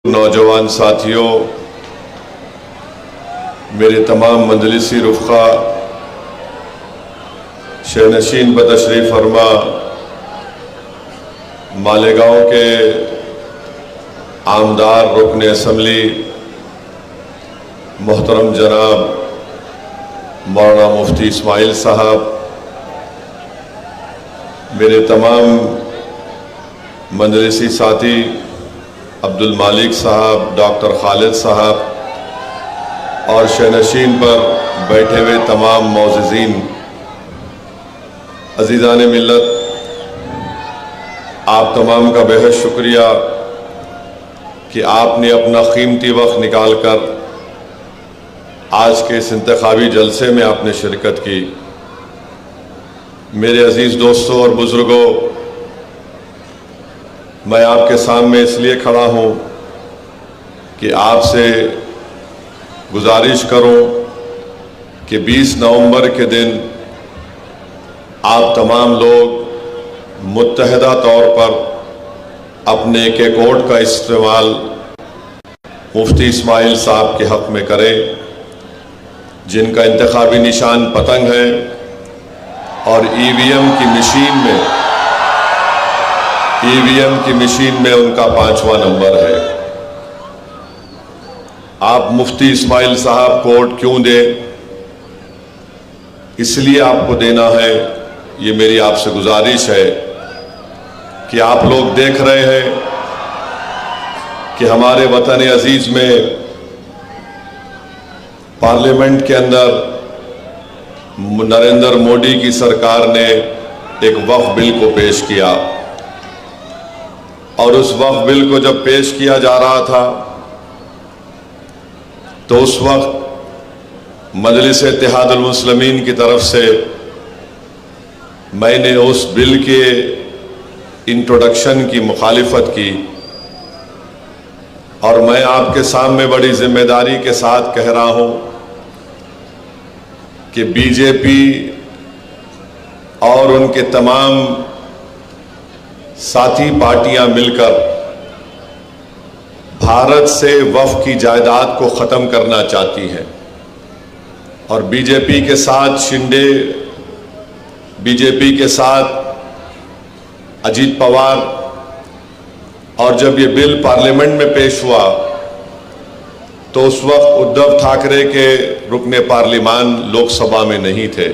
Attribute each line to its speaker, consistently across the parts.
Speaker 1: नौजवान साथियों, मेरे तमाम मजलिसी रुफ़ा, शहनशीन बतशरीफ़ फरमा, मालेगांव के आमदार रुकन असम्बली मोहतरम जनाब मौलाना मुफ्ती इस्माइल साहब, मेरे तमाम मजलिसी साथी अब्दुल मालिक साहब, डॉक्टर खालिद साहब और शहनशीन पर बैठे हुए तमाम मौज़िज़ीन, अज़ीज़ान मिल्लत, आप तमाम का बेहद शुक्रिया कि आपने अपना कीमती वक्त निकाल कर आज के इस इंतखाबी जलसे में आपने शिरकत की। मेरे अज़ीज़ दोस्तों और बुज़ुर्गों, मैं आपके सामने इसलिए खड़ा हूँ कि आपसे गुजारिश करूँ कि 20 नवंबर के दिन आप तमाम लोग मुत्तहदा तौर पर अपने एक वोट का इस्तेमाल मुफ्ती इस्माइल साहब के हक़ में करें, जिनका इंतखाबी निशान पतंग है और ईवीएम की मशीन में उनका 5वां नंबर है। आप मुफ्ती इस्माइल साहब को वोट क्यों दें, इसलिए आपको देना है, ये मेरी आपसे गुजारिश है कि आप लोग देख रहे हैं कि हमारे वतन अजीज में पार्लियामेंट के अंदर नरेंद्र मोदी की सरकार ने एक वक्फ बिल को पेश किया और उस वक्फ बिल को जब पेश किया जा रहा था तो उस वक्त मजलिस इत्तेहादुल मुस्लिमीन की तरफ से मैंने उस बिल के इंट्रोडक्शन की मुखालिफत की और मैं आपके सामने बड़ी जिम्मेदारी के साथ कह रहा हूं कि बीजेपी और उनके तमाम साथी पार्टियां मिलकर भारत से वक्फ की जायदाद को ख़त्म करना चाहती हैं और बीजेपी के साथ शिंदे, बीजेपी के साथ अजीत पवार, और जब ये बिल पार्लियामेंट में पेश हुआ तो उस वक्त उद्धव ठाकरे के रुकने पार्लिमान लोकसभा में नहीं थे।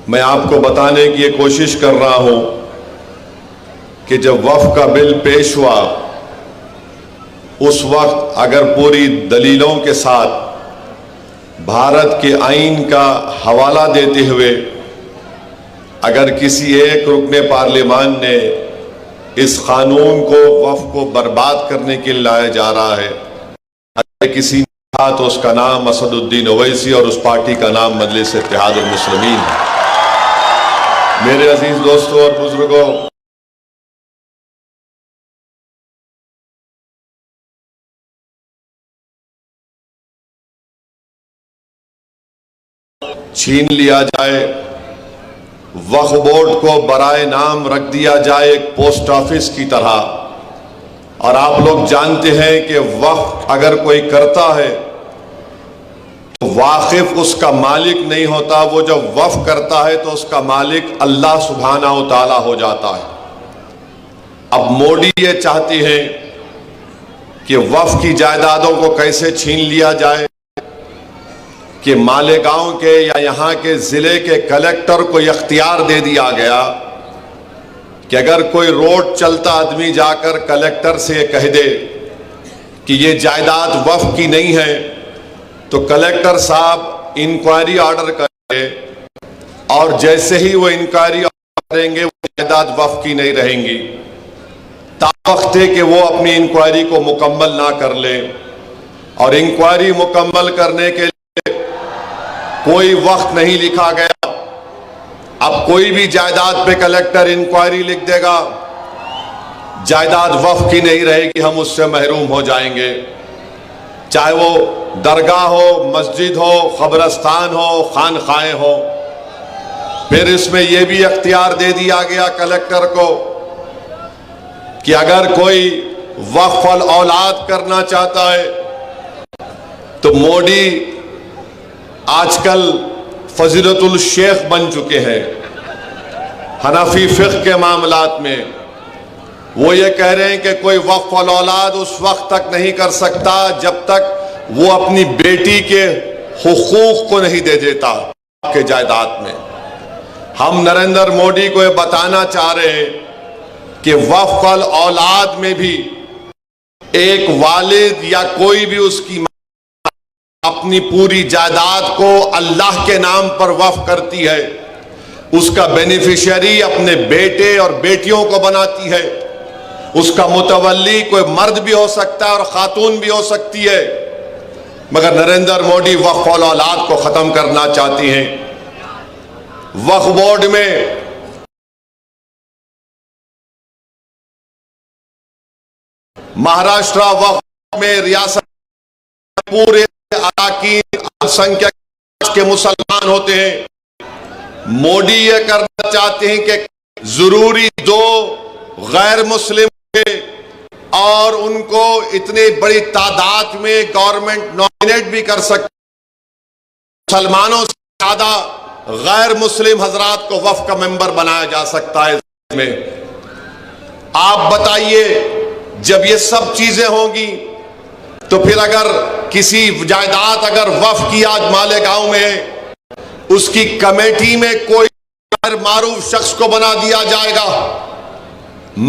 Speaker 1: मैं आपको बताने की ये कोशिश कर रहा हूं कि जब वक्फ का बिल पेश हुआ उस वक्त अगर पूरी दलीलों के साथ भारत के आईन का हवाला देते हुए अगर किसी एक रुकने पार्लिमान ने इस कानून को वक्फ को बर्बाद करने के लिए लाया जा रहा है, अगर किसी ने कहा तो उसका नाम असदुद्दीन ओवैसी और उस पार्टी का नाम मजलिस इत्तेहादुल मुस्लिमीन है। मेरे अजीज दोस्तों और बुजुर्गों, छीन लिया जाए, वक्फ बोर्ड को बराए नाम रख दिया जाए एक पोस्ट ऑफिस की तरह। और आप लोग जानते हैं कि वक्फ अगर कोई करता है तो वाकिफ उसका मालिक नहीं होता, वो जब वक्फ करता है तो उसका मालिक अल्लाह सुब्हाना व तआला हो जाता है। अब मोदी ये चाहती है कि वक्फ की जायदादों को कैसे छीन लिया जाए कि मालेगांव के या यहाँ के जिले के कलेक्टर को इख्तियार दे दिया गया कि अगर कोई रोड चलता आदमी जाकर कलेक्टर से कह दे कि ये जायदाद वक्फ की नहीं है तो कलेक्टर साहब इंक्वायरी ऑर्डर करेंगे और जैसे ही वो इंक्वायरी करेंगे वो जायदाद वक्फ की नहीं रहेंगी। तावक्त है कि वो अपनी इंक्वायरी को मुकम्मल ना कर ले और इंक्वायरी मुकम्मल करने के कोई वक्त नहीं लिखा गया। अब कोई भी जायदाद पे कलेक्टर इंक्वायरी लिख देगा, जायदाद वक्फ की नहीं रहेगी, हम उससे महरूम हो जाएंगे। चाहे वो दरगाह हो, मस्जिद हो, कब्रस्तान हो, खानखाएं हो। फिर इसमें यह भी अख्तियार दे दिया गया कलेक्टर को कि अगर कोई वक्फ अल औलाद करना चाहता है, तो मोदी आजकल फजीलतुल शेख बन चुके हैं। हनफी फिक़्ह के मामलात में वो ये कह रहे हैं कि कोई वक्फ अल औलाद उस वक्त तक नहीं कर सकता जब तक वो अपनी बेटी के हुकूक को नहीं दे देता के जायदाद में। हम नरेंद्र मोदी को ये बताना चाह रहे हैं कि वक्फ अल औलाद में भी एक वालिद या कोई भी उसकी अपनी पूरी जायदाद को अल्लाह के नाम पर वक्फ करती है, उसका बेनिफिशियरी अपने बेटे और बेटियों को बनाती है। उसका मुतवल्ली कोई मर्द भी हो सकता है और खातून भी हो सकती है, मगर नरेंद्र मोदी वक्फ अल औलाद को खत्म करना चाहती हैं। वक्फ बोर्ड में महाराष्ट्र वक्फ में रियासत पूरे अरकान अल्पसंख्यक के मुसलमान होते हैं। मोदी ये करना चाहते हैं कि जरूरी दो गैर मुस्लिम के और उनको इतनी बड़ी तादाद में गवर्नमेंट नॉमिनेट भी कर सकती, मुसलमानों से ज्यादा गैर मुस्लिम हजरात को वक्फ का मेंबर बनाया जा सकता है में। आप बताइए, जब ये सब चीजें होंगी तो फिर अगर किसी जायदाद अगर वक्फ की आज मालेगांव में है, उसकी कमेटी में कोई गैर मारूफ शख्स को बना दिया जाएगा।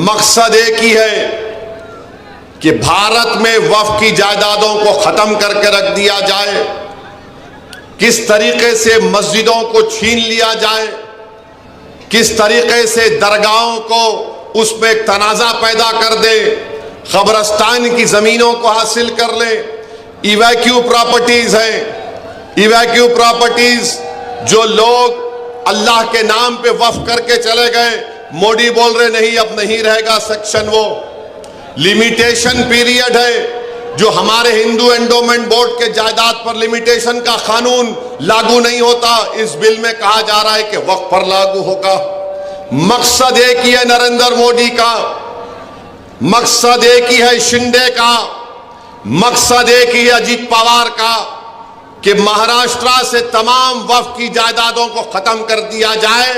Speaker 1: मकसद एक ही है कि भारत में वक्फ की जायदादों को खत्म करके रख दिया जाए, किस तरीके से मस्जिदों को छीन लिया जाए, किस तरीके से दरगाहों को उसमें एक तनाज़ा पैदा कर दे, कब्रस्तान की जमीनों को हासिल कर ले। इवैक्यू प्रॉपर्टीज हैं, इवैक्यू प्रॉपर्टीज जो लोग अल्लाह के नाम पे वक्फ करके चले गए, मोदी बोल रहे नहीं अब नहीं रहेगा सेक्शन। वो लिमिटेशन पीरियड है जो हमारे हिंदू एंडोमेंट बोर्ड के जायदाद पर लिमिटेशन का कानून लागू नहीं होता, इस बिल में कहा जा रहा है कि वक्फ पर लागू होगा। मकसद एक ही है नरेंद्र मोदी का, मकसद एक ही है शिंदे का, मकसद एक ही है अजीत पवार का कि महाराष्ट्र से तमाम वक्फ की जायदादों को खत्म कर दिया जाए।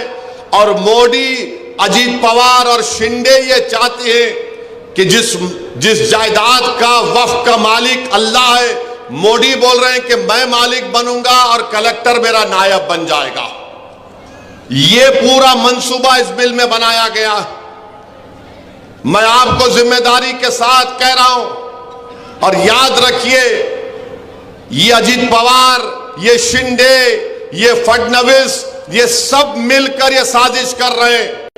Speaker 1: और मोदी, अजीत पवार और शिंदे ये चाहते हैं कि जिस जायदाद का वक्फ का मालिक अल्लाह है, मोदी बोल रहे हैं कि मैं मालिक बनूंगा और कलेक्टर मेरा नायब बन जाएगा। ये पूरा मंसूबा इस बिल में बनाया गया। मैं आपको जिम्मेदारी के साथ कह रहा हूं, और याद रखिए, ये अजीत पवार, ये शिंदे, ये फडणवीस, ये सब मिलकर ये साजिश कर रहे हैं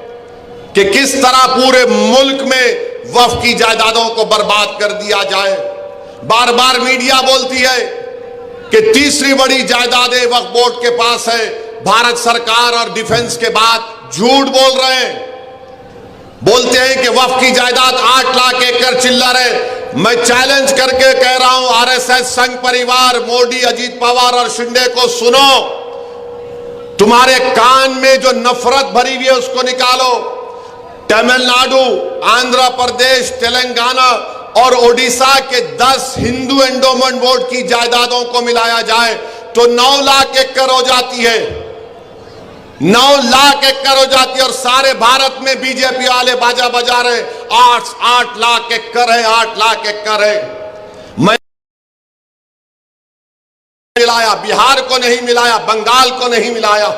Speaker 1: कि किस तरह पूरे मुल्क में वक्फ की जायदादों को बर्बाद कर दिया जाए। बार बार मीडिया बोलती है कि तीसरी बड़ी जायदादें वक्फ बोर्ड के पास है, भारत सरकार और डिफेंस के बाद। झूठ बोल रहे हैं, बोलते हैं कि वक्फ की जायदाद 8 लाख एकड़ चिल्लर है। मैं चैलेंज करके कह रहा हूं, आरएसएस संघ परिवार, मोदी, अजीत पवार और शिंदे को सुनो, तुम्हारे कान में जो नफरत भरी हुई है उसको निकालो। तमिलनाडु, आंध्र प्रदेश, तेलंगाना और ओडिशा के 10 हिंदू एंडोमेंट बोर्ड की जायदादों को मिलाया जाए तो 9 लाख एकड़ हो जाती है, 9 लाख एकड़ हो जाती है। और सारे भारत में बीजेपी वाले बाजा बजा रहे 8 लाख एकड़ है, 8 लाख एकड़ है। मैं मिलाया, बिहार को नहीं मिलाया, बंगाल को नहीं मिलाया,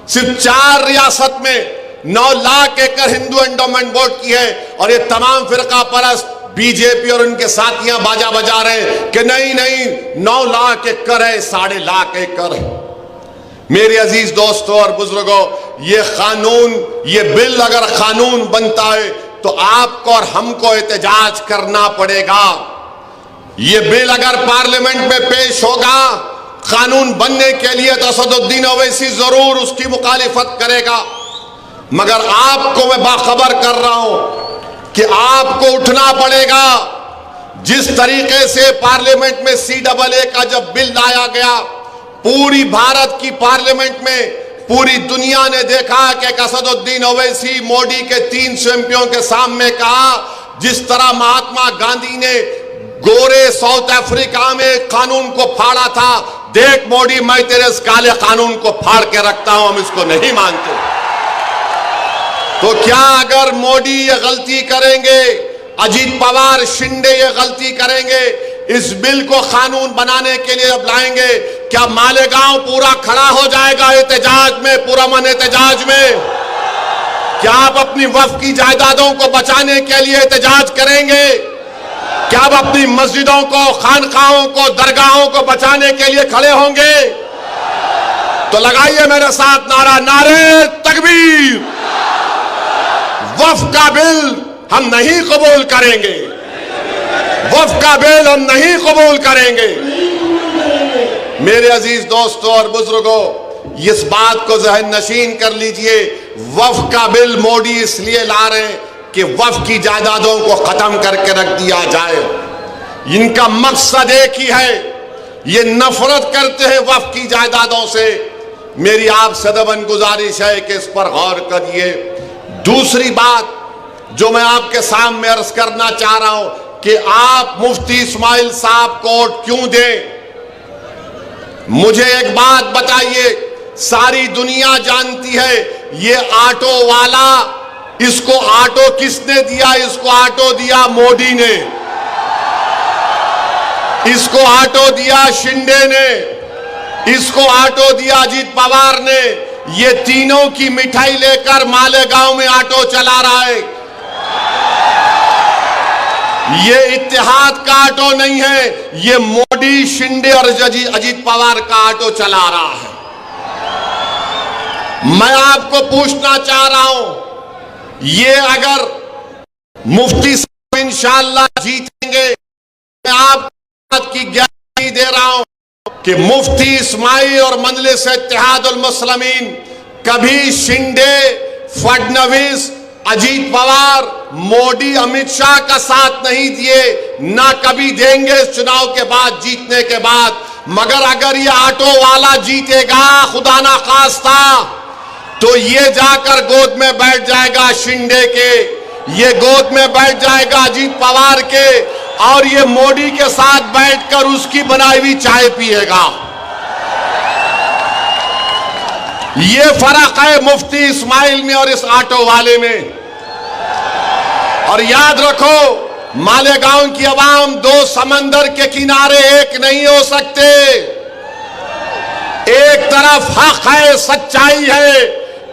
Speaker 1: सिर्फ 4 रियासत में 9 लाख एकड़ हिंदू एंडोमेंट बोर्ड की है। और ये तमाम फिरका परस्त बीजेपी और उनके साथियां बाजा बजा रहे हैं कि नहीं नहीं 9 लाख एकड़ है, 7.5 लाख एकड़ है। मेरे अजीज दोस्तों और बुजुर्गों, ये कानून, ये बिल अगर कानून बनता है तो आपको और हमको एहतजाज करना पड़ेगा। ये बिल अगर पार्लियामेंट में पेश होगा कानून बनने के लिए तो असदुद्दीन ओवैसी जरूर उसकी मुखालिफत करेगा। मगर आपको मैं बाखबर कर रहा हूं कि आपको उठना पड़ेगा। जिस तरीके से पार्लियामेंट में CAA का जब बिल लाया गया, पूरी भारत की पार्लियामेंट में पूरी दुनिया ने देखा कि असदुद्दीन ओवैसी मोदी के 300 एमपियों के सामने कहा जिस तरह महात्मा गांधी ने गोरे साउथ अफ्रीका में कानून को फाड़ा था, देख मोदी मैं तेरे इस काले कानून को फाड़ के रखता हूं, हम इसको नहीं मानते। तो क्या अगर मोदी ये गलती करेंगे, अजीत पवार शिंदे ये गलती करेंगे, इस बिल को कानून बनाने के लिए अब लाएंगे, क्या मालेगांव पूरा खड़ा हो जाएगा एहतजाज में, पुरअमन एहतजाज में? क्या आप अपनी वक्फ की जायदादों को बचाने के लिए एहतजाज करेंगे? क्या आप अपनी मस्जिदों को, खानकाहों को, दरगाहों को बचाने के लिए खड़े होंगे? तो लगाइए मेरे साथ नारा, नारे तकबीर। वक्फ का बिल हम नहीं कबूल करेंगे, वक्फ का बिल हम नहीं कबूल करेंगे। मेरे अजीज दोस्तों और बुजुर्गों, इस बात को जहन नशीन कर लीजिए, वक्फ का बिल मोदी इसलिए ला रहे हैं कि वक्फ की जायदादों को खत्म करके रख दिया जाए। इनका मकसद एक ही है, ये नफरत करते हैं वक्फ की जायदादों से। मेरी आप सदबन गुजारिश है कि इस पर गौर करिए। दूसरी बात जो मैं आपके सामने अर्ज करना चाह रहा हूं कि आप मुफ्ती इस्माइल साहब को वोट क्यों दें? मुझे एक बात बताइए, सारी दुनिया जानती है ये ऑटो वाला, इसको ऑटो किसने दिया? इसको ऑटो दिया मोदी ने, इसको ऑटो दिया शिंदे ने, इसको ऑटो दिया अजीत पवार ने। ये तीनों की मिठाई लेकर मालेगांव में ऑटो चला रहा है। ये इत्तेहाद का ऑटो नहीं है, ये मोदी, शिंदे और अजीत पवार का ऑटो चला रहा है। मैं आपको पूछना चाह रहा हूं, ये अगर मुफ्ती साहब इंशाअल्लाह जीतेंगे, मैं आपको की गारंटी दे रहा हूं कि मुफ्ती इस्माइल और मजलिस इत्तेहादुल मुस्लिमीन कभी शिंदे, फडणवीस, अजीत पवार, मोदी, अमित शाह का साथ नहीं दिए, ना कभी देंगे इस चुनाव के बाद, जीतने के बाद। मगर अगर ये ऑटो वाला जीतेगा, खुदा ना खास्ता, तो ये जाकर गोद में बैठ जाएगा शिंदे के, ये गोद में बैठ जाएगा अजीत पवार के, और ये मोदी के साथ बैठकर उसकी बनाई हुई चाय पिएगा। ये फर्क है मुफ्ती इस्माइल में और इस ऑटो वाले में। और याद रखो, मालेगांव की आवाम दो समंदर के किनारे एक नहीं हो सकते। एक तरफ हक है, सच्चाई है,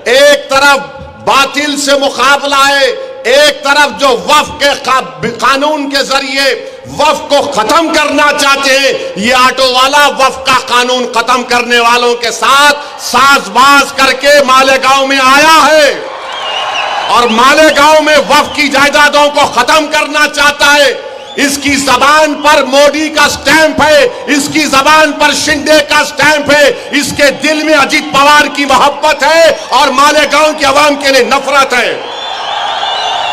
Speaker 1: एक तरफ बातिल से मुकाबला है, एक तरफ जो वक्फ के कानून के जरिए वक्फ को खत्म करना चाहते हैं, ये ऑटो वाला वक्फ का कानून खत्म करने वालों के साथ साजबाज करके मालेगांव में आया है और मालेगांव में वक्फ की जायदादों को खत्म करना चाहता है। इसकी जबान पर मोदी का स्टैंप है, इसकी जबान पर शिंदे का स्टैंप है, इसके दिल में अजीत पवार की मोहब्बत है और मालेगांव की आवाम के लिए नफरत है।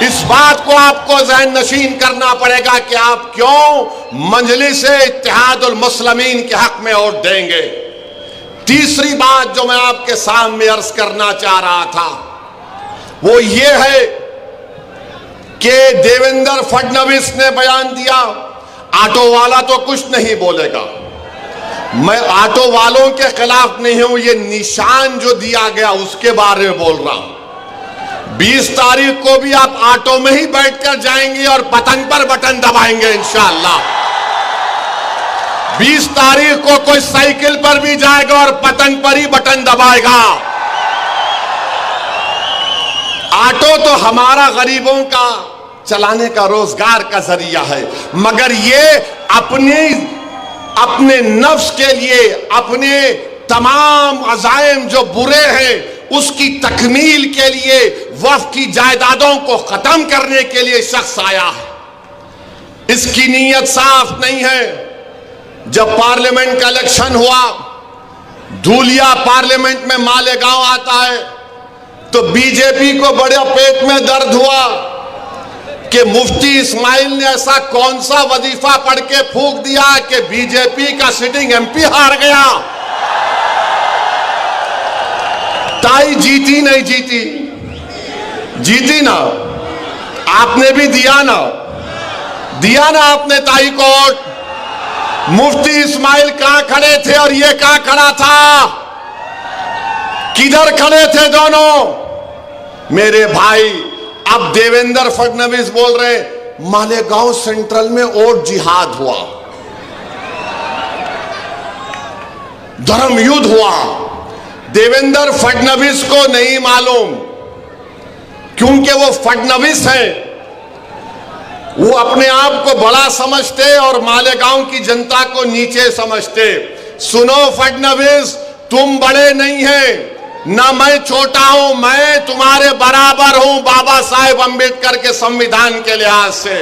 Speaker 1: इस बात को आपको ज़हन नशीन करना पड़ेगा कि आप क्यों मजलिस इत्तेहादुल मुस्लिमीन के हक में वोट देंगे। तीसरी बात जो मैं आपके सामने अर्ज करना चाह रहा था वो ये है कि देवेंद्र फडणवीस ने बयान दिया, ऑटो वाला तो कुछ नहीं बोलेगा। मैं ऑटो वालों के खिलाफ नहीं हूं, ये निशान जो दिया गया उसके बारे में बोल रहा हूं। 20 तारीख को भी आप ऑटो में ही बैठकर जाएंगे और पतंग पर बटन दबाएंगे इंशाअल्लाह। 20 तारीख को कोई साइकिल पर भी जाएगा और पतंग पर ही बटन दबाएगा। ऑटो तो हमारा गरीबों का चलाने का रोजगार का जरिया है, मगर ये अपने नफ्स के लिए, अपने तमाम अज़ाइम जो बुरे हैं उसकी तकमील के लिए, वक्फ की जायदादों को खत्म करने के लिए शख्स आया है। इसकी नीयत साफ नहीं है। जब पार्लियामेंट का इलेक्शन हुआ, धूलिया पार्लियामेंट में मालेगांव आता है, तो बीजेपी को बड़े पेट में दर्द हुआ कि मुफ्ती इस्माइल ने ऐसा कौन सा वजीफा पढ़ के फूंक दिया कि बीजेपी का सिटिंग एमपी हार गया। ताई जीती नहीं जीती, जीती ना। आपने भी दिया ना आपने ताई कोट। मुफ्ती इस्माइल कहां खड़े थे और ये कहां खड़ा था? किधर खड़े थे दोनों? मेरे भाई, अब देवेंद्र फडणवीस बोल रहे मालेगांव सेंट्रल में और जिहाद हुआ, धर्म युद्ध हुआ। देवेंद्र फडणवीस को नहीं मालूम, क्योंकि वो फडणवीस हैं, वो अपने आप को बड़ा समझते और मालेगांव की जनता को नीचे समझते। सुनो फडणवीस, तुम बड़े नहीं हैं, ना मैं छोटा हूं, मैं तुम्हारे बराबर हूं बाबा साहेब अंबेडकर के संविधान के लिहाज से।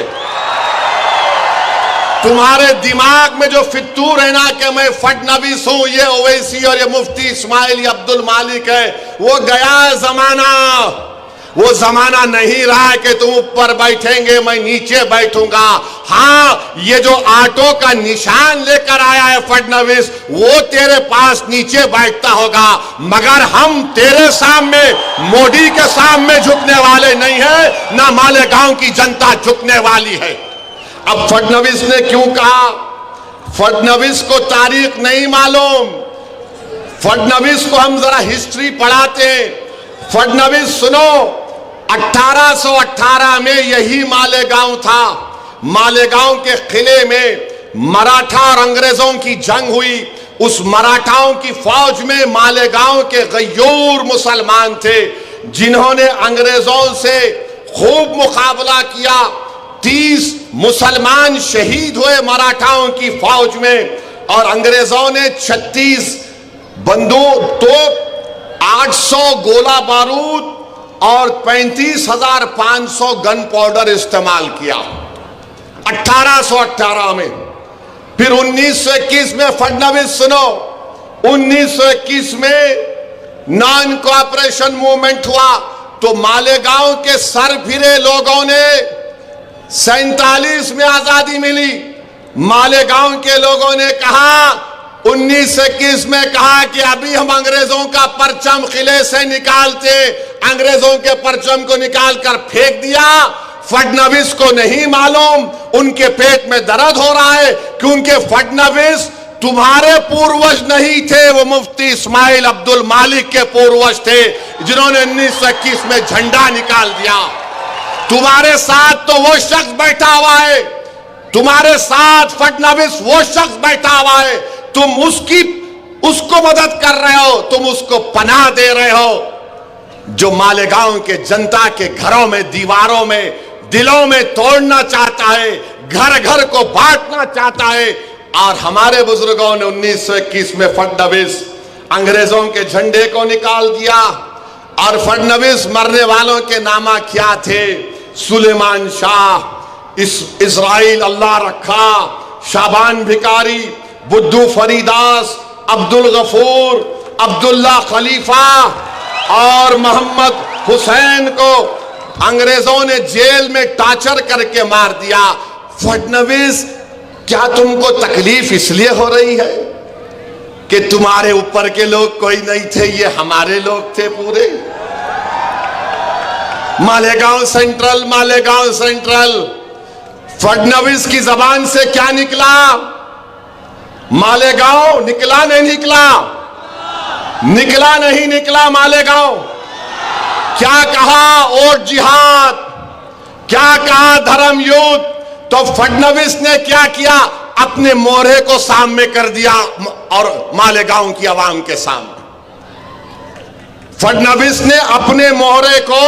Speaker 1: तुम्हारे दिमाग में जो फितूर है ना कि मैं फडणवीस हूं, ये ओवैसी और ये मुफ्ती इस्माइल, ये अब्दुल मालिक है, वो गया जमाना। वो जमाना नहीं रहा कि तुम ऊपर बैठेंगे मैं नीचे बैठूंगा। हाँ, ये जो ऑटो का निशान लेकर आया है फडणवीस, वो तेरे पास नीचे बैठता होगा, मगर हम तेरे सामने, मोदी के सामने झुकने वाले नहीं है, ना मालेगांव की जनता झुकने वाली है। अब फडणवीस ने क्यों कहा? फडणवीस को तारीख नहीं मालूम। फडणवीस को हम जरा हिस्ट्री पढ़ाते हैं। फडणवीस सुनो, 1818 में यही मालेगांव था। मालेगांव के किले में मराठा और अंग्रेजों की जंग हुई। उस मराठाओं की फौज में मालेगांव के गयूर मुसलमान थे, जिन्होंने अंग्रेजों से खूब मुकाबला किया। 30 मुसलमान शहीद हुए मराठाओं की फौज में, और अंग्रेजों ने 36 बंदूक, तोप, 800 गोला बारूद और 35,500 गन पाउडर इस्तेमाल किया 1818 में। फिर 1921 में फडणवीस, सुनो, 1921 में नॉन कोऑपरेशन मूवमेंट हुआ, तो मालेगांव के सरफिरे लोगों ने 47 में आजादी मिली। मालेगांव के लोगों ने कहा, 1921 में कहा कि अभी हम अंग्रेजों का परचम किले से निकालते, अंग्रेजों के परचम को निकालकर फेंक दिया। फडणवीस को नहीं मालूम, उनके पेट में दर्द हो रहा है, क्योंकि फडणवीस तुम्हारे पूर्वज नहीं थे, वो मुफ्ती इस्माइल अब्दुल मालिक के पूर्वज थे, जिन्होंने 1921 में झंडा निकाल दिया। तुम्हारे साथ तो वो शख्स बैठा हुआ है, तुम्हारे साथ फडणवीस वो शख्स बैठा हुआ है, तुम उसको मदद कर रहे हो, तुम उसको पनाह दे रहे हो, जो मालेगांव के जनता के घरों में, दीवारों में, दिलों में तोड़ना चाहता है, घर घर को बांटना चाहता है। और हमारे बुजुर्गों ने 1921 में फडणवीस अंग्रेजों के झंडे को निकाल दिया। और फडणवीस मरने वालों के नामा क्या थे? सुलेमान शाह, इस्राइल अल्लाह रखा, शाबान भिकारी, बुद्धू फरीदास, अब्दुल गफूर, अब्दुल्ला खलीफा और मोहम्मद हुसैन को अंग्रेजों ने जेल में टार्चर करके मार दिया। फडणवीस, क्या तुमको तकलीफ इसलिए हो रही है कि तुम्हारे ऊपर के लोग कोई नहीं थे, ये हमारे लोग थे पूरे? मालेगांव सेंट्रल, मालेगांव सेंट्रल, फडणवीस की जबान से क्या निकला? मालेगांव निकला नहीं निकला? निकला नहीं निकला मालेगांव? क्या कहा? और जिहाद, क्या कहा? धर्म युद्ध। तो फडणवीस ने क्या किया? अपने मोहरे को सामने कर दिया और मालेगांव की आवाम के सामने फडणवीस ने अपने मोहरे को,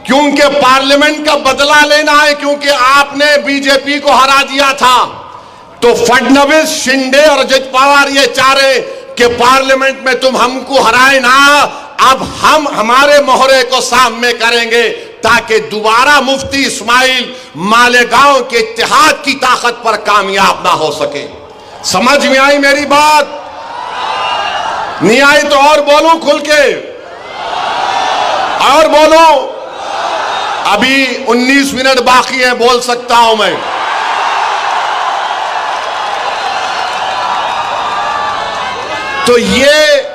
Speaker 1: क्योंकि पार्लियामेंट का बदला लेना है, क्योंकि आपने बीजेपी को हरा दिया था, तो फडणवीस, शिंदे और अजित पवार ये चाह रहे कि पार्लियामेंट में तुम हमको हराए ना, अब हम हमारे मोहरे को सामने करेंगे, ताकि दोबारा मुफ्ती इस्माइल मालेगांव के इत्तेहाद की ताकत पर कामयाब ना हो सके। समझ में आई मेरी बात? नहीं आई तो और बोलूं खुल के, और बोलूं? अभी 19 मिनट बाकी है, बोल सकता हूं मैं। तो ये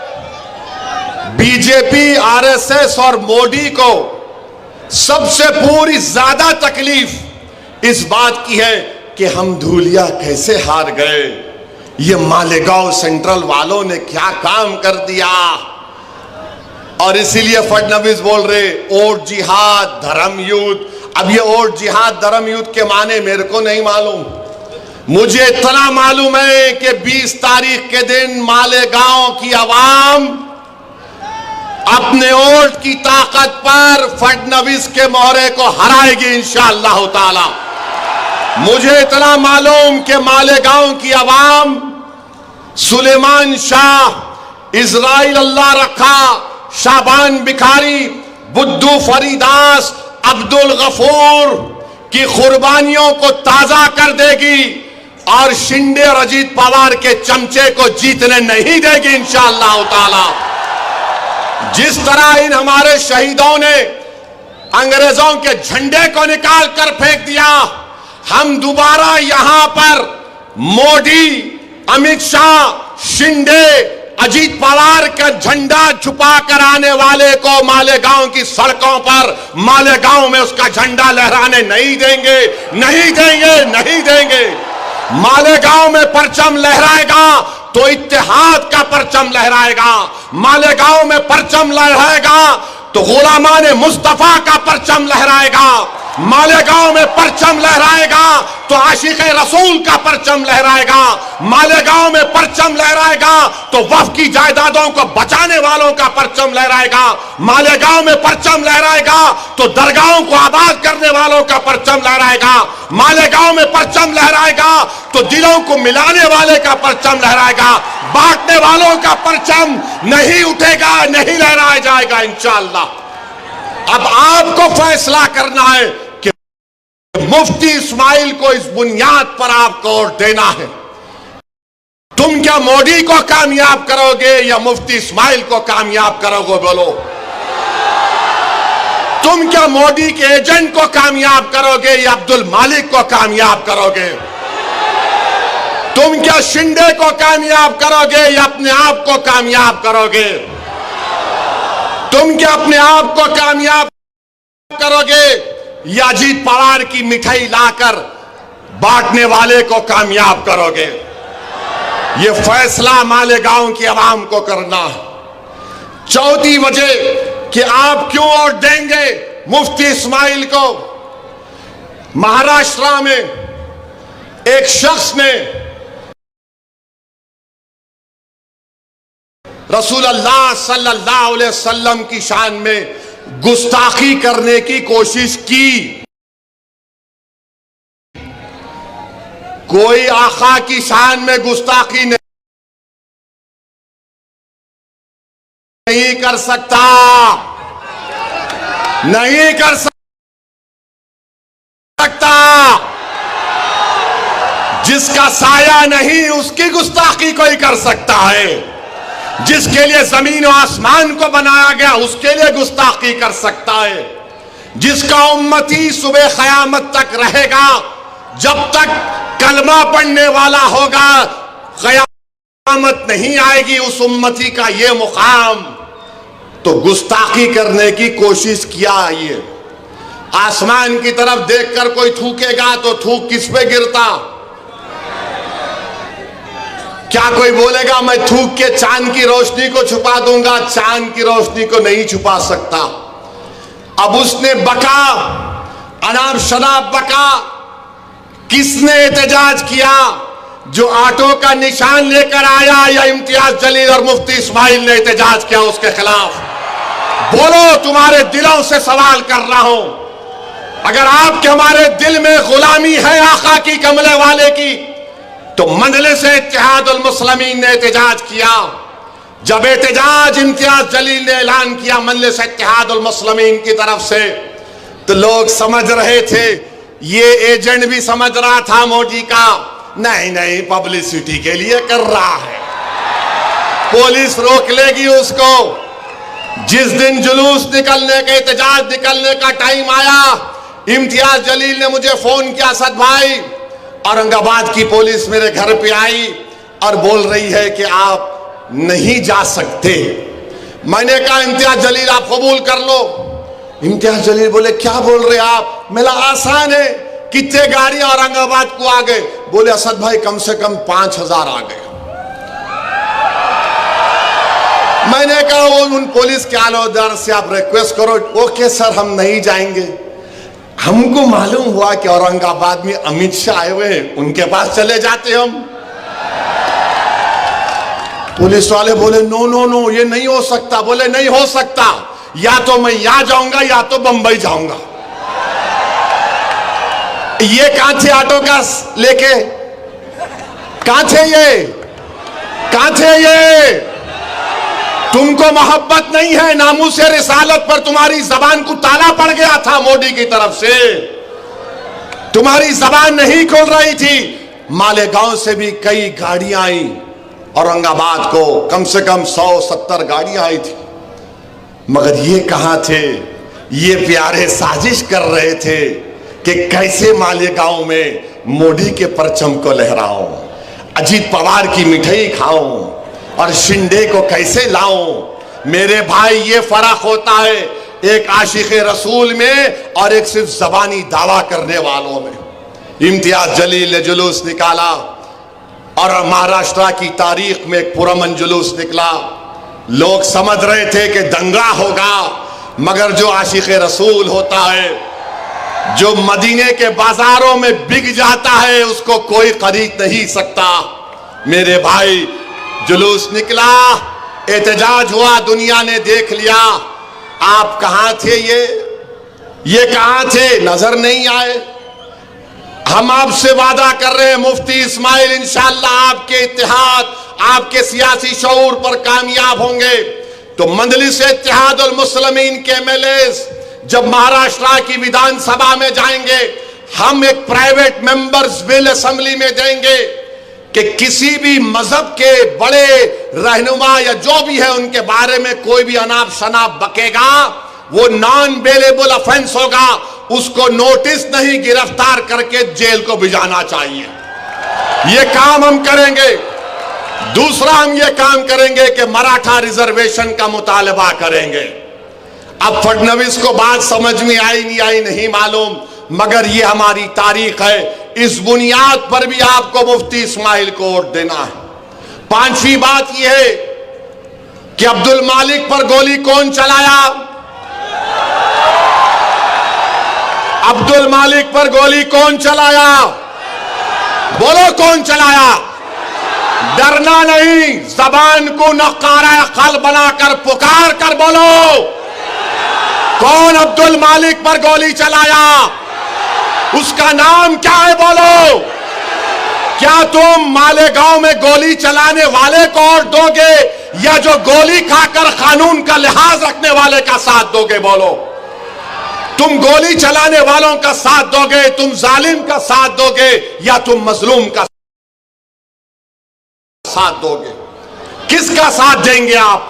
Speaker 1: बीजेपी, आरएसएस और मोदी को सबसे पूरी ज्यादा तकलीफ इस बात की है कि हम धूलिया कैसे हार गए, ये मालेगांव सेंट्रल वालों ने क्या काम कर दिया। और इसीलिए फडणवीस बोल रहे ओट जिहाद धर्म युद्ध। अब ये ओट जिहाद धर्म युद्ध के माने मेरे को नहीं मालूम, मुझे इतना मालूम है कि 20 तारीख के दिन मालेगांव की आवाम अपने वोट की ताकत पर फडणवीस के मोहरे को हराएगी इंशाअल्लाह ताला। मुझे इतना मालूम कि मालेगांव की आवाम सुलेमान शाह, इजराइल अल्लाह रखा, शाबान बिखारी, बुद्धू फरीदास, अब्दुल गफूर की कुर्बानियों को ताजा कर देगी और शिंदे और अजीत पवार के चमचे को जीतने नहीं देगी इंशाअल्लाह ताला। जिस तरह इन हमारे शहीदों ने अंग्रेजों के झंडे को निकाल कर फेंक दिया, हम दोबारा यहां पर मोदी, अमित शाह, शिंदे, अजीत पवार का झंडा छुपा कर आने वाले को मालेगांव की सड़कों पर, मालेगांव में उसका झंडा लहराने नहीं देंगे, नहीं देंगे, नहीं देंगे। मालेगांव में परचम लहराएगा तो इत्तेहाद का परचम लहराएगा, मालेगांव में परचम लहराएगा तो गुलामाने मुस्तफा का परचम लहराएगा, मालेगांव में परचम लहराएगा तो आशिक़े रसूल का परचम लहराएगा, मालेगांव में परचम लहराएगा तो वफ़ की जायदादों को बचाने वालों का परचम लहराएगा, मालेगांव में परचम लहराएगा तो दरगाहों को आबाद करने वालों का परचम लहराएगा, मालेगांव में परचम लहराएगा तो दिलों को मिलाने वाले का परचम लहराएगा, बांटने वालों का परचम नहीं उठेगा, नहीं लहराया जाएगा इंशाअल्लाह। अब आपको फैसला करना है कि मुफ्ती इस्माइल को इस बुनियाद पर आपको वोट देना है। तुम क्या मोदी को कामयाब करोगे या मुफ्ती इस्माइल को कामयाब करोगे? बोलो, तुम क्या मोदी के एजेंट को कामयाब करोगे या अब्दुल मालिक को कामयाब करोगे? तुम क्या शिंदे को कामयाब करोगे या अपने आप को कामयाब करोगे? तुम क्या अपने आप को कामयाब करोगे या अजीत पवार की मिठाई लाकर बांटने वाले को कामयाब करोगे? ये फैसला मालेगांव की आवाम को करना है। चौथी वजह कि आप क्यों वोट देंगे मुफ्ती इस्माइल को, महाराष्ट्र में एक शख्स ने रसूल अल्लाह सल्लल्लाहु अलैहि वसल्लम की शान में गुस्ताखी करने की कोशिश की। कोई आका की शान में गुस्ताखी नहीं कर सकता, नहीं कर सकता। जिसका साया नहीं उसकी गुस्ताखी कोई कर सकता है, जिसके लिए जमीन और आसमान को बनाया गया उसके लिए गुस्ताखी कर सकता है। जिसका उम्मती सुबह क़यामत तक रहेगा, जब तक कलमा पढ़ने वाला होगा क़यामत नहीं आएगी उस उम्मती का ये मुकाम। तो गुस्ताखी करने की कोशिश किया। ये आसमान की तरफ देखकर कोई थूकेगा तो थूक किस पे गिरता? क्या कोई बोलेगा मैं थूक के चांद की रोशनी को छुपा दूंगा? चांद की रोशनी को नहीं छुपा सकता। अब उसने बका, अनाब शनाब बका। किसने एहतजाज किया? जो ऑटो का निशान लेकर आया या इम्तियाज जलील और मुफ्ती इस्माइल ने एहतजाज किया उसके खिलाफ? बोलो, तुम्हारे दिलों से सवाल कर रहा हूं। अगर आपके हमारे दिल में गुलामी है आका की, कमले वाले की, तो मजलिस इत्तेहादुल मुस्लिमीन ने एहतजाज किया। जब एहतजाज इम्तियाज जलील ने ऐलान किया मजलिस इत्तेहादुल मुस्लिमीन की तरफ से, तो लोग समझ रहे थे, ये एजेंट भी समझ रहा था मोदी का, नहीं नहीं पब्लिसिटी के लिए कर रहा है, पुलिस रोक लेगी उसको। जिस दिन जुलूस निकलने का, एहतजाज निकलने का टाइम आया, इम्तियाज जलील ने मुझे फोन किया, असद भाई औरंगाबाद की पुलिस मेरे घर पे आई और बोल रही है कि आप नहीं जा सकते। मैंने कहा इम्तियाज जलील आप कबूल कर लो, इम्तियाज जलील बोले क्या बोल रहे आप? मेरा आसान है, कितने गाड़ियां औरंगाबाद को आ गए? बोले असद भाई कम से कम 5000 आ गए। मैंने कहा वो उन पुलिस के आलादार से आप रिक्वेस्ट करो। ओके सर हम नहीं जाएंगे। हमको मालूम हुआ कि औरंगाबाद में अमित शाह आए हुए हैं, उनके पास चले जाते हम। पुलिस वाले बोले नो नो नो ये नहीं हो सकता। बोले नहीं हो सकता, या तो मैं यहां जाऊंगा या तो बंबई जाऊंगा। ये कहां थे ऑटो का लेके? कहां थे ये? कहां थे ये? तुमको मोहब्बत नहीं है, नामूसे रिसालत पर तुम्हारी जबान को ताला पड़ गया था मोदी की तरफ से, तुम्हारी जबान नहीं खोल रही थी। मालेगांव से भी कई गाड़ियां आई औरंगाबाद को, कम से कम 170 गाड़ियां आई थी। मगर ये कहां थे? ये प्यारे साजिश कर रहे थे कि कैसे मालेगांव में मोदी के परचम को लहराऊं, अजीत पवार की मिठाई खाऊं और शिंदे को कैसे लाऊं। मेरे भाई ये फर्क होता है एक आशिक रसूल में और एक सिर्फ जबानी दावा करने वालों में। इम्तियाज जलील ने जुलूस निकाला और महाराष्ट्र की तारीख में एक पुरअमन जुलूस निकला। लोग समझ रहे थे कि दंगा होगा, मगर जो आशिक रसूल होता है, जो मदीने के बाजारों में बिक जाता है, उसको कोई खरीद नहीं सकता। मेरे भाई जुलूस निकला, एहतजाज हुआ, दुनिया ने देख लिया। आप कहां थे? ये कहां थे? नजर नहीं आए। हम आपसे वादा कर रहे हैं मुफ्ती इस्माइल इंशाअल्लाह आपके इत्तेहाद, आपके सियासी शऊर पर कामयाब होंगे तो मजलिस इत्तेहादुल मुस्लिमीन के एमएलए जब महाराष्ट्र की विधानसभा में जाएंगे, हम एक प्राइवेट मेंबर्स बिल असेंबली में देंगे कि किसी भी मजहब के बड़े रहनुमा या जो भी है उनके बारे में कोई भी अनाप शनाप बकेगा, वो नॉन बेलेबल ऑफेंस होगा, उसको नोटिस नहीं गिरफ्तार करके जेल को भिजाना चाहिए। ये काम हम करेंगे। दूसरा हम ये काम करेंगे कि मराठा रिजर्वेशन का मुतालबा करेंगे। अब फडणवीस को बात समझ में आई नहीं मालूम, मगर ये हमारी तारीख है। इस बुनियाद पर भी आपको मुफ्ती इस्माइल को वोट देना है। पांचवी बात यह है कि अब्दुल मालिक पर गोली कौन चलाया? अब्दुल मालिक पर गोली कौन चलाया? बोलो कौन चलाया? डरना नहीं, जबान को नकारा खल बनाकर पुकार कर बोलो, कौन अब्दुल मालिक पर गोली चलाया? उसका नाम क्या है? बोलो। क्या तुम मालेगांव में गोली चलाने वाले को वोट दोगे या जो गोली खाकर कानून का लिहाज रखने वाले का साथ दोगे? बोलो। तुम गोली चलाने वालों का साथ दोगे, तुम जालिम का साथ दोगे या तुम मजलूम का साथ दोगे? किसका साथ देंगे आप?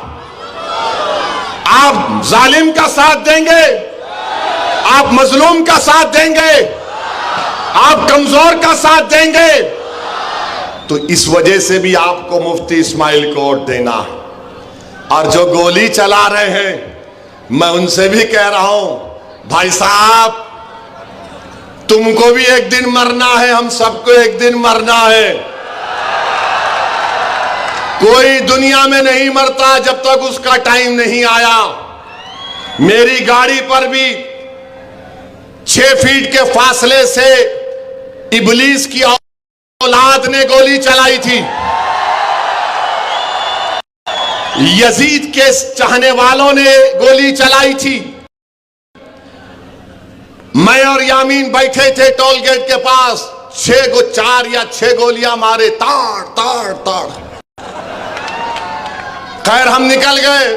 Speaker 1: आप जालिम का साथ देंगे? आप मजलूम का साथ देंगे? आप कमजोर का साथ देंगे? तो इस वजह से भी आपको मुफ्ती इस्माइल को वोट देना। और जो गोली चला रहे हैं, मैं उनसे भी कह रहा हूं, भाई साहब तुमको भी एक दिन मरना है, हम सबको एक दिन मरना है। कोई दुनिया में नहीं मरता जब तक उसका टाइम नहीं आया। मेरी गाड़ी पर भी 6 फीट के फासले से इबलीस की औलाद ने गोली चलाई थी। यजीद के चाहने वालों ने गोली चलाई थी। मैं और यामीन बैठे थे टोल गेट के पास, 4 या 6 गोलियां मारे, ताड़ ताड़ ताड़। खैर हम निकल गए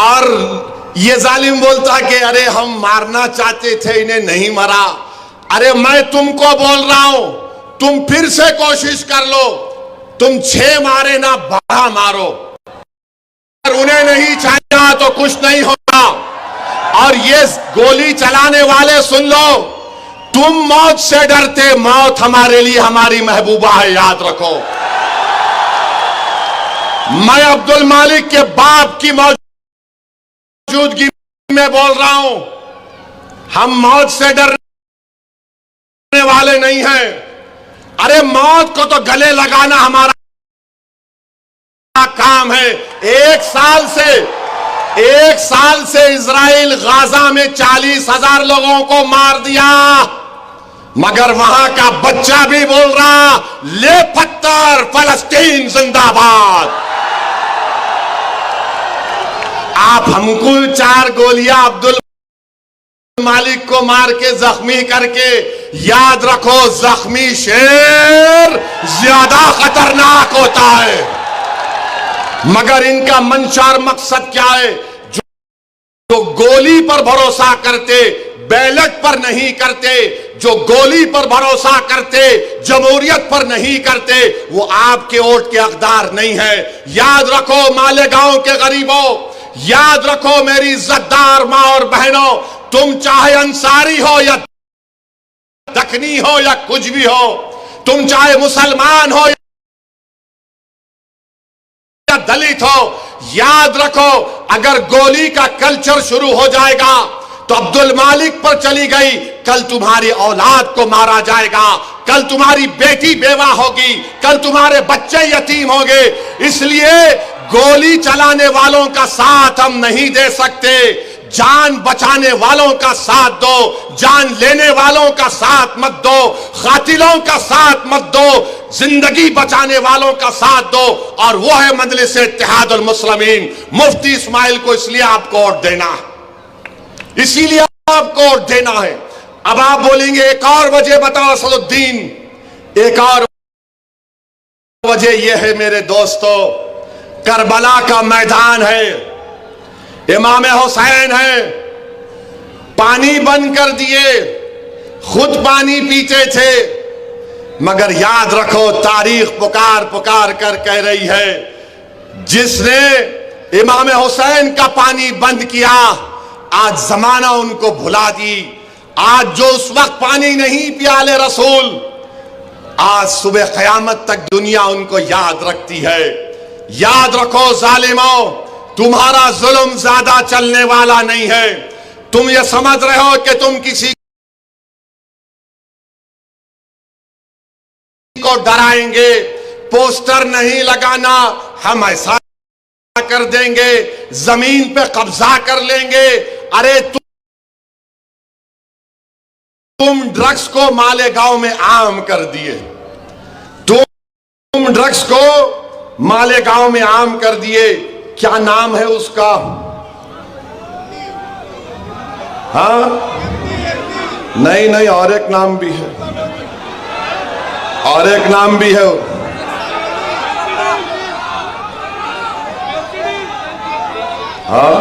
Speaker 1: और ये जालिम बोलता कि अरे हम मारना चाहते थे, इन्हें नहीं मरा। अरे मैं तुमको बोल रहा हूं, तुम फिर से कोशिश कर लो, तुम 6 मारे ना 12 मारो। अगर उन्हें नहीं चाहिए तो कुछ नहीं होगा। और ये गोली चलाने वाले सुन लो, तुम मौत से डरते, मौत हमारे लिए हमारी महबूबा है, याद रखो। मैं अब्दुल मालिक के बाप की मौजूदगी सामने बोल रहा हूं, हम मौत से डरने वाले नहीं हैं। अरे मौत को तो गले लगाना हमारा काम है। एक साल से इजराइल गाजा में 40,000 लोगों को मार दिया, मगर वहां का बच्चा भी बोल रहा, ले पत्थर, फलस्तीन जिंदाबाद। आप हमको 4 गोलियां अब्दुल मालिक को मार के जख्मी करके, याद रखो जख्मी शेर ज्यादा खतरनाक होता है। मगर इनका मंशा और मकसद क्या है? जो गोली पर भरोसा करते, बैलेट पर नहीं करते, जो गोली पर भरोसा करते, जमहूरियत पर नहीं करते, वो आपके वोट के हकदार नहीं है। याद रखो मालेगांव के गरीबों, याद रखो मेरी इज्जतदार मां और बहनों, तुम चाहे अंसारी हो या दखनी हो या कुछ भी हो, तुम चाहे मुसलमान हो या दलित हो, याद रखो अगर गोली का कल्चर शुरू हो जाएगा तो अब्दुल मालिक पर चली गई, कल तुम्हारी औलाद को मारा जाएगा, कल तुम्हारी बेटी बेवा होगी, कल तुम्हारे बच्चे यतीम होंगे। इसलिए गोली चलाने वालों का साथ हम नहीं दे सकते। जान बचाने वालों का साथ दो, जान लेने वालों का साथ मत दो, कातिलों का साथ मत दो, जिंदगी बचाने वालों का साथ दो। और वो है मजलिस इत्तेहादुल मुस्लिमीन। मुफ्ती इस्माइल को इसलिए आपको वोट देना है, इसीलिए आपको वोट देना है। अब आप बोलेंगे एक और वजह बताओ असदुद्दीन। एक और वजह यह है मेरे दोस्तों, करबला का मैदान है, इमाम हुसैन है, पानी बंद कर दिए, खुद पानी पीते थे, मगर याद रखो तारीख पुकार पुकार कर कह रही है, जिसने इमाम हुसैन का पानी बंद किया आज जमाना उनको भुला दी। आज जो उस वक्त पानी नहीं पियाले रसूल, आज सुबह क़यामत तक दुनिया उनको याद रखती है। याद रखो जालिमों, तुम्हारा जुल्म ज्यादा चलने वाला नहीं है। तुम ये समझ रहे हो कि तुम किसी को डराएंगे, पोस्टर नहीं लगाना, हम ऐसा कर देंगे, जमीन पे कब्जा कर लेंगे। अरे तुम ड्रग्स को मालेगांव में आम कर दिए, तुम ड्रग्स को मालेगांव में आम कर दिए। क्या नाम है उसका? हाँ नहीं, और एक नाम भी है, और एक नाम भी है। हाँ,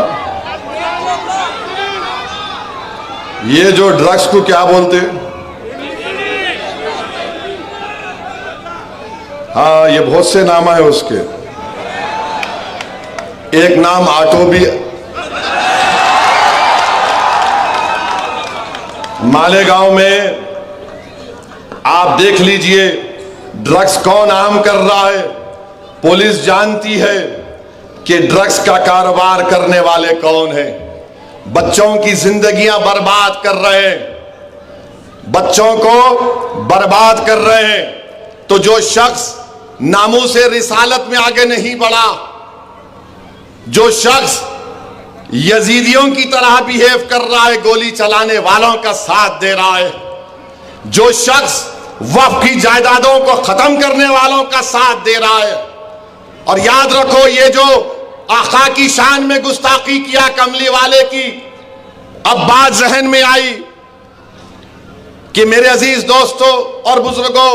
Speaker 1: ये जो ड्रग्स को क्या बोलते हैं? हाँ, ये बहुत से नाम है उसके। एक नाम ऑटो भी, मालेगांव में आप देख लीजिए ड्रग्स कौन आम कर रहा है। पुलिस जानती है कि ड्रग्स का कारोबार करने वाले कौन हैं। बच्चों की जिंदगियां बर्बाद कर रहे हैं, बच्चों को बर्बाद कर रहे हैं। तो जो शख्स नामूसे रिसालत में आगे नहीं बढ़ा, जो शख्स यजीदियों की तरह बिहेव कर रहा है, गोली चलाने वालों का साथ दे रहा है, जो शख्स वक्फ की जायदादों को खत्म करने वालों का साथ दे रहा है। और याद रखो, ये जो आका की शान में गुस्ताखी किया कमली वाले की, अब बात जहन में आई कि मेरे अजीज दोस्तों और बुजुर्गों,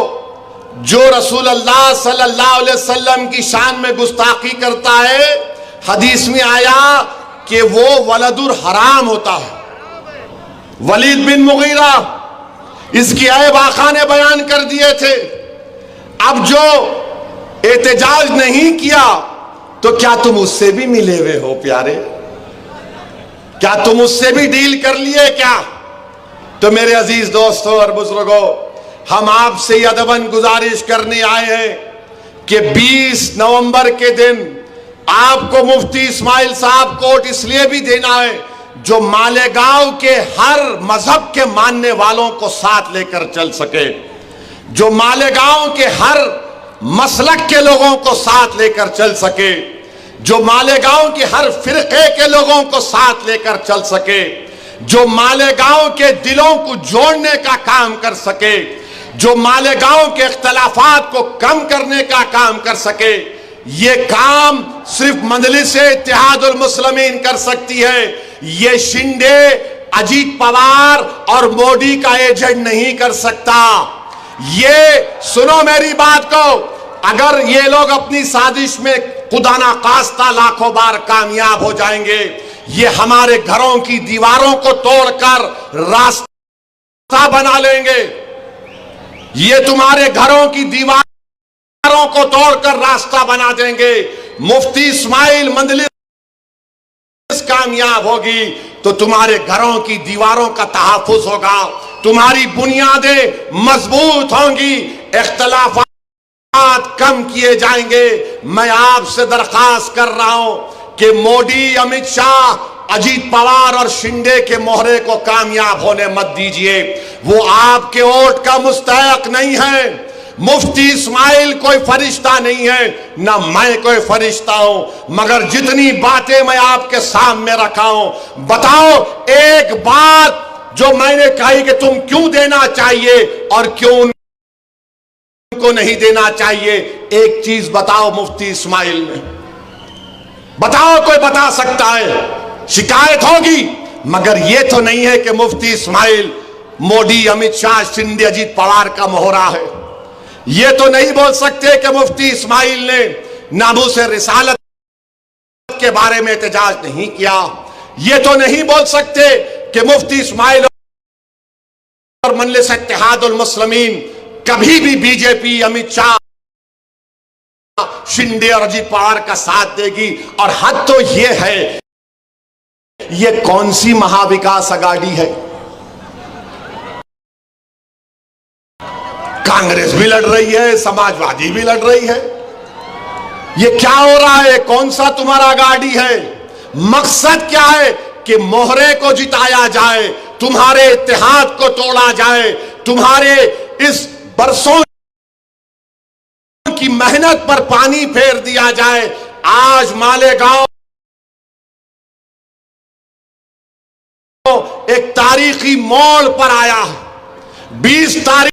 Speaker 1: जो रसूल अल्लाह सल्लल्लाहु अलैहि वसल्लम की शान में गुस्ताखी करता है, हदीस में आया कि वो वलदुर हराम होता है। वलीद बिन मुगीरा, इसकी ऐब आका ने बयान कर दिए थे। अब जो एहतजाज नहीं किया, तो क्या तुम उससे भी मिले हुए हो प्यारे? क्या तुम उससे भी डील कर लिए क्या? तो मेरे अजीज दोस्तों और बुजुर्गों, हम आपसे अदबन गुजारिश करने आए हैं कि 20 नवंबर के दिन आपको मुफ्ती इस्माइल साहब को वोट इसलिए भी देना है, जो मालेगांव के हर मजहब के मानने वालों को साथ लेकर चल सके, जो मालेगांव के हर मसलक के लोगों को साथ लेकर चल सके, जो मालेगांव के हर फिरके के लोगों को साथ लेकर चल सके, जो मालेगांव के दिलों को जोड़ने का काम कर सके, जो मालेगांव के इख्तलाफात को कम करने का काम कर सके। ये काम सिर्फ मजलिस-ए-इत्तेहादुल मुस्लिमीन कर सकती है। ये शिंदे, अजीत पवार और मोदी का एजेंट नहीं कर सकता। ये सुनो मेरी बात को, अगर ये लोग अपनी साजिश में खुदा ना खास्ता लाखों बार कामयाब हो जाएंगे, ये हमारे घरों की दीवारों को तोड़कर रास्ता बना लेंगे। ये तुम्हारे घरों की दीवारों को तोड़कर रास्ता बना देंगे। मुफ्ती इस्माइल मजलिस कामयाब होगी तो तुम्हारे घरों की दीवारों का तहफ्फुज होगा, तुम्हारी बुनियादें मजबूत होंगी, इख्तलाफात कम किए जाएंगे। मैं आपसे दरख्वास्त कर रहा हूं कि मोदी, अमित शाह, अजीत पवार और शिंदे के मोहरे को कामयाब होने मत दीजिए। वो आपके वोट का मुस्तहक नहीं है। मुफ्ती इस्माइल कोई फरिश्ता नहीं है, ना मैं कोई फरिश्ता हूं, मगर जितनी बातें मैं आपके सामने रखा हूं, बताओ एक बात जो मैंने कही कि तुम क्यों देना चाहिए और क्यों उनको नहीं देना चाहिए। एक चीज बताओ मुफ्ती इस्माइल ने, बताओ, कोई बता सकता है? शिकायत होगी, मगर यह तो नहीं है कि मुफ्ती इस्माइल मोदी, अमित शाह, शिंदे, अजीत पवार का मोहरा है। यह तो नहीं बोल सकते कि मुफ्ती इस्माइल ने नामूस रिसालत के बारे में एहतजाज नहीं किया। यह तो नहीं बोल सकते कि मुफ्ती इस्माइल और मजलिस-ए-इत्तेहादुल मुस्लिमीन कभी भी बीजेपी, अमित शाह, शिंदे और अजीत पवार का साथ देगी। और हद तो यह है, यह कौन सी महाविकास अघाड़ी है? कांग्रेस भी लड़ रही है, समाजवादी भी लड़ रही है। यह क्या हो रहा है? कौन सा तुम्हारा अघाड़ी है? मकसद क्या है? कि मोहरे को जिताया जाए, तुम्हारे इत्तेहाद को तोड़ा जाए, तुम्हारे इस बरसों की मेहनत पर पानी फेर दिया जाए। आज मालेगांव एक तारीखी मोड़ पर आया है। 20 तारीख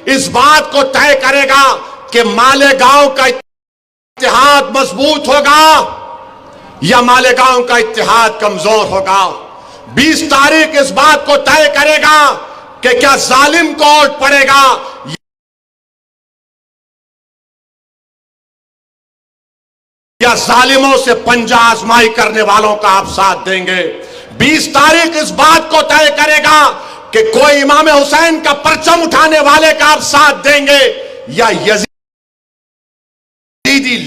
Speaker 1: इस बात को तय करेगा कि मालेगांव का इत्तेहाद मजबूत होगा या मालेगांव का इत्तेहाद कमजोर होगा। 20 तारीख इस बात को तय करेगा कि क्या जालिम को वोट पड़ेगा या जालिमों से पंजा आजमाई करने वालों का आप साथ देंगे। 20 तारीख इस बात को तय करेगा कि कोई इमाम हुसैन का परचम उठाने वाले का आप साथ देंगे या यजीदी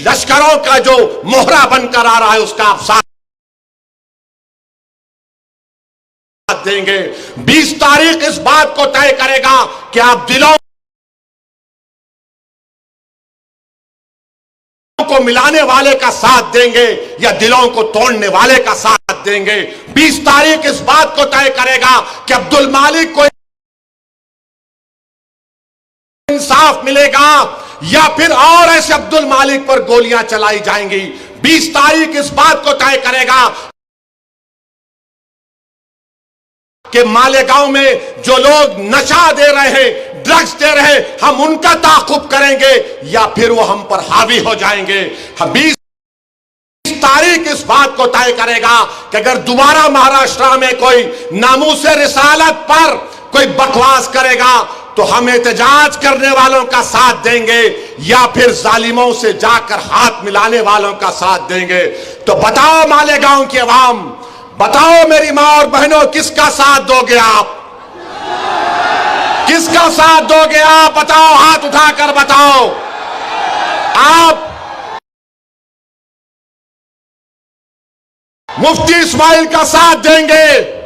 Speaker 1: लश्करों का जो मोहरा बनकर आ रहा है उसका आप साथ देंगे। 20 तारीख इस बात को तय करेगा कि आप दिलों को मिलाने वाले का साथ देंगे या दिलों को तोड़ने वाले का साथ देंगे। 20 तारीख इस बात को तय करेगा कि अब्दुल मालिक को इंसाफ मिलेगा या फिर और ऐसे अब्दुल मालिक पर गोलियां चलाई जाएंगी। 20 तारीख इस बात को तय करेगा कि मालेगांव में जो लोग नशा दे रहे हैं, ड्रग्स दे रहे हैं, हम उनका ताक़ुब करेंगे या फिर वो हम पर हावी हो जाएंगे। 20 तारीख इस बात को तय करेगा कि अगर दोबारा महाराष्ट्र में कोई नामूसे रिसालत पर कोई बकवास करेगा तो हम एहतजाज करने वालों का साथ देंगे या फिर जालिमों से जाकर हाथ मिलाने वालों का साथ देंगे। तो बताओ मालेगांव की आवाम, बताओ मेरी मां और बहनों, किसका साथ दोगे आप? किसका साथ दोगे आप? बताओ, हाथ उठाकर बताओ। आप मुफ्ती इस्माइल का साथ देंगे